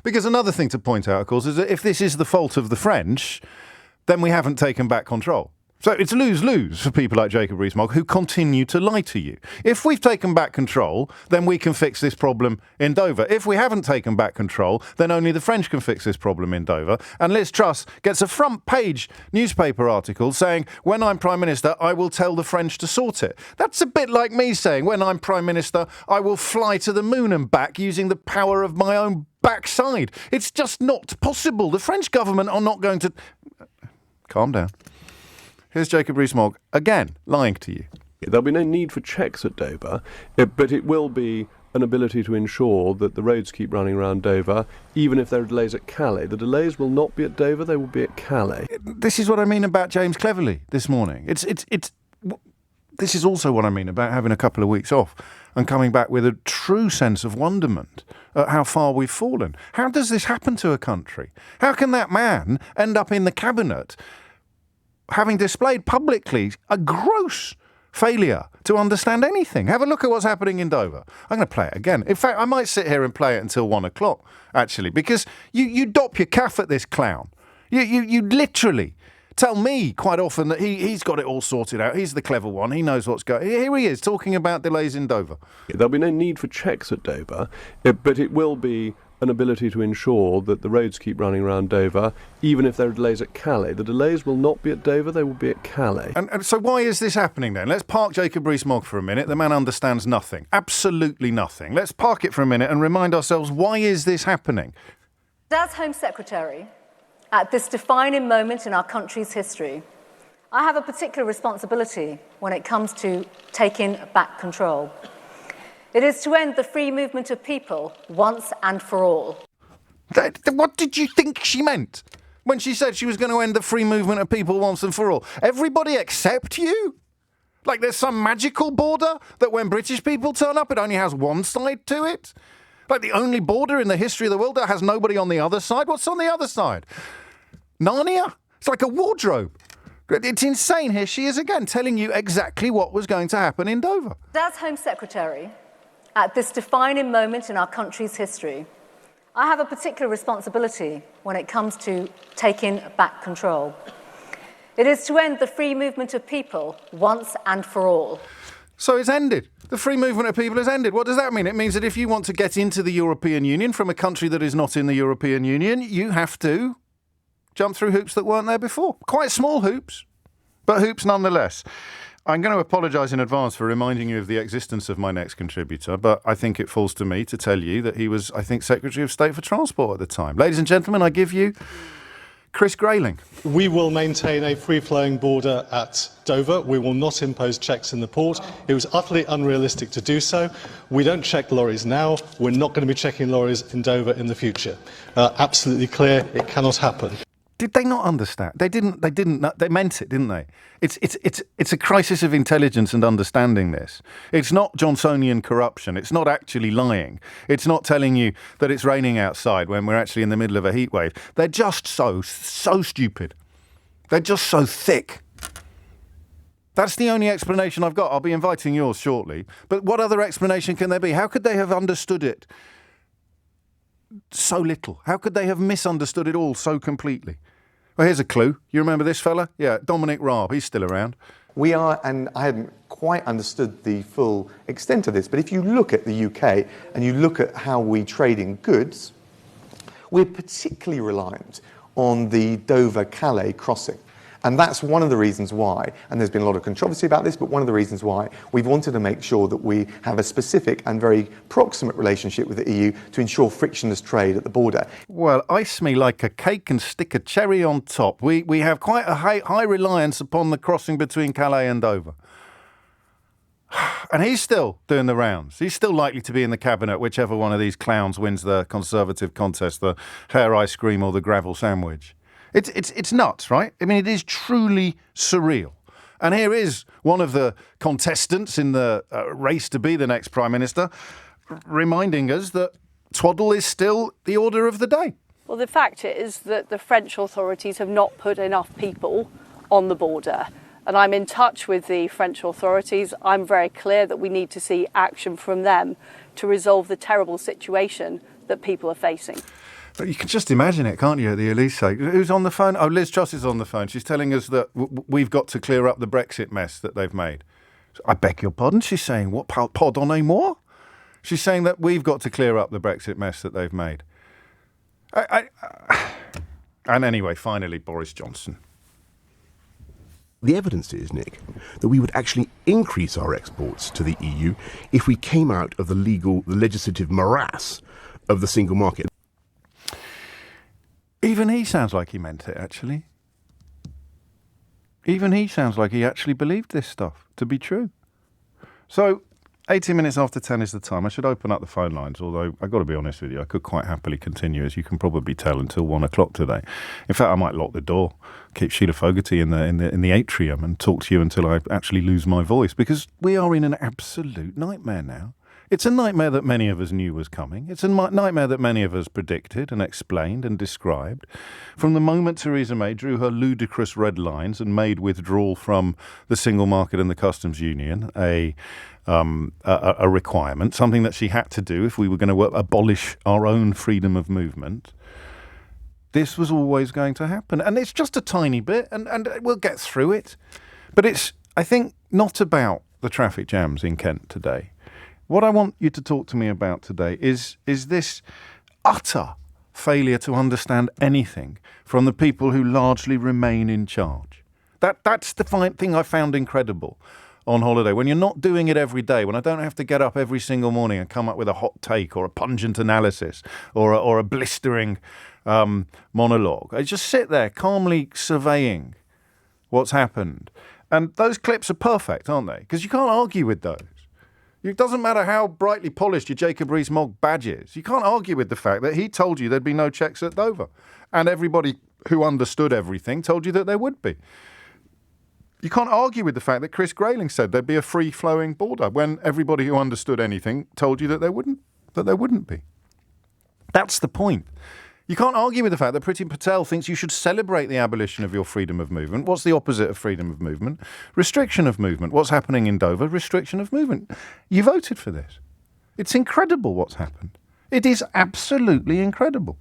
Because another thing to point out, of course, is that if this is the fault of the French, then we haven't taken back control. So it's lose-lose for people like Jacob Rees-Mogg who continue to lie to you. If we've taken back control, then we can fix this problem in Dover. If we haven't taken back control, then only the French can fix this problem in Dover. And Liz Truss gets a front-page newspaper article saying, when I'm Prime Minister, I will tell the French to sort it. That's a bit like me saying, when I'm Prime Minister, I will fly to the moon and back using the power of my own backside. It's just not possible. The French government are not going to... Calm down. Here's Jacob Rees-Mogg, again, lying to you. There'll be no need for checks at Dover, but it will be an ability to ensure that the roads keep running around Dover, even if there are delays at Calais. The delays will not be at Dover, they will be at Calais. This is what I mean about James Cleverly this morning. This is also what I mean about having a couple of weeks off and coming back with a true sense of wonderment at how far we've fallen. How does this happen to a country? How can that man end up in the cabinet having displayed publicly a gross failure to understand anything? Have a look at what's happening in Dover. I'm going to play it again. In fact, I might sit here and play it until 1 o'clock, actually, because you dop your calf at this clown. You literally tell me quite often that he's got it all sorted out. He's the clever one. He knows what's going on. Here he is talking about delays in Dover. There'll be no need for checks at Dover, but it will be an ability to ensure that the roads keep running around Dover, even if there are delays at Calais. The delays will not be at Dover, they will be at Calais. And so why is this happening then? Let's park Jacob Rees-Mogg for a minute. The man understands nothing. Absolutely nothing. Let's park it for a minute and remind ourselves, why is this happening? As Home Secretary, at this defining moment in our country's history, I have a particular responsibility when it comes to taking back control. It is to end the free movement of people once and for all. What did you think she meant when she said she was going to end the free movement of people once and for all? Everybody except you? Like there's some magical border that when British people turn up, it only has one side to it? Like the only border in the history of the world that has nobody on the other side? What's on the other side? Narnia? It's like a wardrobe. It's insane. Here she is again telling you exactly what was going to happen in Dover. As Home Secretary, at this defining moment in our country's history, I have a particular responsibility when it comes to taking back control. It is to end the free movement of people once and for all. So it's ended. The free movement of people has ended. What does that mean? It means that if you want to get into the European Union from a country that is not in the European Union, you have to jump through hoops that weren't there before. Quite small hoops, but hoops nonetheless. I'm going to apologise in advance for reminding you of the existence of my next contributor, but I think it falls to me to tell you that he was, I think, Secretary of State for Transport at the time. Ladies and gentlemen, I give you Chris Grayling. We will maintain a free-flowing border at Dover. We will not impose checks in the port. It was utterly unrealistic to do so. We don't check lorries now. We're not going to be checking lorries in Dover in the future. Absolutely clear, it cannot happen. Did they not understand? They didn't. They meant it, didn't they? It's a crisis of intelligence and understanding this. It's not Johnsonian corruption. It's not actually lying. It's not telling you that it's raining outside when we're actually in the middle of a heat wave. They're just so stupid. They're just so thick. That's the only explanation I've got. I'll be inviting yours shortly. But what other explanation can there be? How could they have understood it so little? How could they have misunderstood it all so completely? Well, here's a clue. You remember this fella? Yeah, Dominic Raab. He's still around. We are, and I hadn't quite understood the full extent of this, but if you look at the UK and you look at how we trade in goods, we're particularly reliant on the Dover-Calais crossing. And that's one of the reasons why, and there's been a lot of controversy about this, but one of the reasons why we've wanted to make sure that we have a specific and very proximate relationship with the EU to ensure frictionless trade at the border. Well, ice me like a cake and stick a cherry on top. We have quite a high reliance upon the crossing between Calais and Dover. And he's still doing the rounds. He's still likely to be in the cabinet, whichever one of these clowns wins the Conservative contest, the hair ice cream or the gravel sandwich. It's nuts, right? I mean, it is truly surreal. And here is one of the contestants in the race to be the next Prime Minister reminding us that twaddle is still the order of the day. Well, the fact is that the French authorities have not put enough people on the border. And I'm in touch with the French authorities. I'm very clear that we need to see action from them to resolve the terrible situation that people are facing. But you can just imagine it, can't you, at the Elysee? Who's on the phone? Oh, Liz Truss is on the phone. She's telling us that we've got to clear up the Brexit mess that they've made. I beg your pardon? She's saying, what, pardonnez-moi? She's saying that we've got to clear up the Brexit mess that they've made. And anyway, finally, Boris Johnson. The evidence is, Nick, that we would actually increase our exports to the EU if we came out of the legislative morass of the single market. Even he sounds like he meant it, actually. Even he sounds like he actually believed this stuff to be true. So, 18 minutes after 10 is the time. I should open up the phone lines, although I've got to be honest with you, I could quite happily continue, as you can probably tell, until 1 o'clock today. In fact, I might lock the door, keep Sheila Fogarty in the atrium and talk to you until I actually lose my voice, because we are in an absolute nightmare now. It's a nightmare that many of us knew was coming. It's a nightmare that many of us predicted and explained and described. From the moment Theresa May drew her ludicrous red lines and made withdrawal from the single market and the customs union a requirement, something that she had to do if we were going to abolish our own freedom of movement, this was always going to happen. And it's just a tiny bit, and we'll get through it. But it's, I think, not about the traffic jams in Kent today. What I want you to talk to me about today is this utter failure to understand anything from the people who largely remain in charge. That's the thing I found incredible on holiday. When you're not doing it every day, when I don't have to get up every single morning and come up with a hot take or a pungent analysis or a blistering monologue. I just sit there calmly surveying what's happened. And those clips are perfect, aren't they? Because you can't argue with those. It doesn't matter how brightly polished your Jacob Rees-Mogg badge is. You can't argue with the fact that he told you there'd be no checks at Dover. And everybody who understood everything told you that there would be. You can't argue with the fact that Chris Grayling said there'd be a free-flowing border when everybody who understood anything told you that there wouldn't be. That's the point. You can't argue with the fact that Priti Patel thinks you should celebrate the abolition of your freedom of movement. What's the opposite of freedom of movement? Restriction of movement. What's happening in Dover? Restriction of movement. You voted for this. It's incredible what's happened. It is absolutely incredible.